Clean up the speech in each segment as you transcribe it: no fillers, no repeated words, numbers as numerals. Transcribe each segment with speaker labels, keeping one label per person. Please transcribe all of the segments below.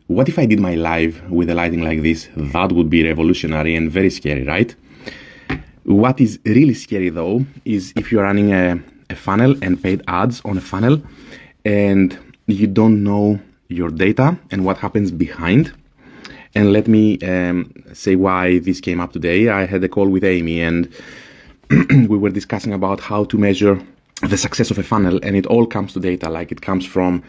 Speaker 1: what if I did my live with a lighting like this? That would be revolutionary and very scary, right? What is really scary though is if you're running a funnel and paid ads on a funnel and you don't know your data and what happens behind. And let me say why this came up today. I had a call with Amy and we were discussing about how to measure the success of a funnel, and it all comes to data. Like, it comes from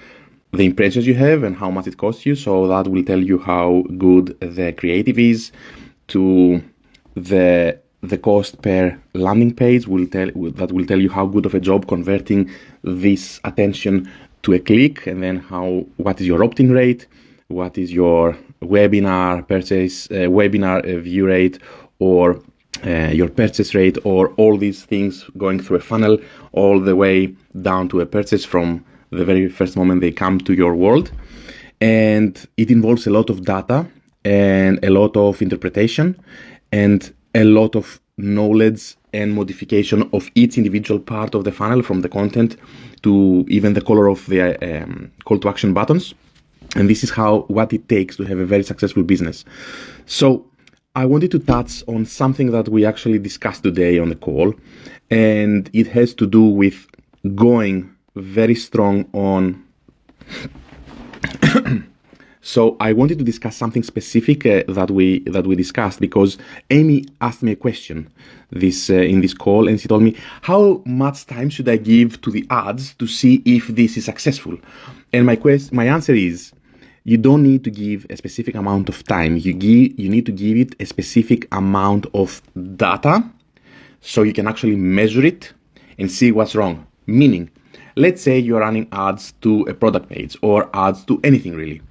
Speaker 1: the impressions you have and how much it costs you. So that will tell you how good the creative is, to the cost per landing page that will tell you how good of a job converting this attention to a click, and then what is your opt-in rate, what is your webinar view rate, or your purchase rate, or all these things going through a funnel all the way down to a purchase from the very first moment they come to your world. And it involves a lot of data and a lot of interpretation and a lot of knowledge and modification of each individual part of the funnel, from the content to even the color of the call to action buttons. And this is what it takes to have a very successful business. So I wanted to touch on something that we actually discussed today on the call, and it has to do with going very strong on So I wanted to discuss something specific that we discussed, because Amy asked me a question in this call, and she told me, how much time should I give to the ads to see if this is successful? And my answer is, you don't need to give a specific amount of time. You need to give it a specific amount of data so you can actually measure it and see what's wrong. Meaning, let's say you're running ads to a product page or ads to anything really.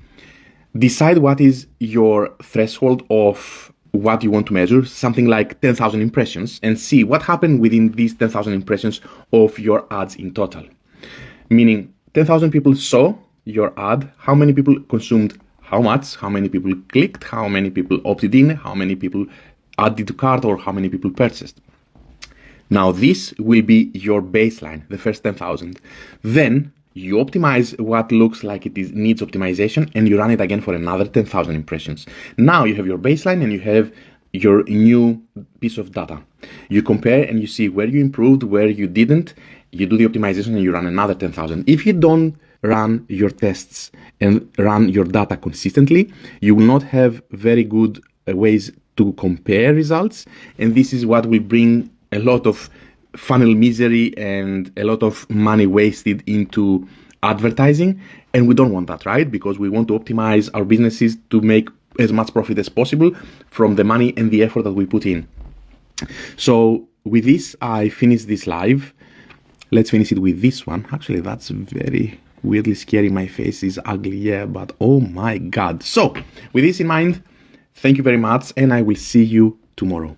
Speaker 1: Decide what is your threshold of what you want to measure, something like 10,000 impressions, and see what happened within these 10,000 impressions of your ads in total. Meaning, 10,000 people saw your ad, how many people consumed how much, how many people clicked, how many people opted in, how many people added to cart, or how many people purchased. Now this will be your baseline, the first 10,000. Then you optimize what looks like needs optimization, and you run it again for another 10,000 impressions. Now you have your baseline and you have your new piece of data. You compare and you see where you improved, where you didn't. You do the optimization and you run another 10,000. If you don't run your tests and run your data consistently, you will not have very good ways to compare results. And this is what will bring a lot of funnel misery and a lot of money wasted into advertising. And we don't want that, right? Because we want to optimize our businesses to make as much profit as possible from the money and the effort that we put in. So with this, I finish this live. Let's finish it with this one. Actually, that's very weirdly scary. My face is ugly, yeah, but oh my God. So with this in mind, thank you very much, and I will see you tomorrow.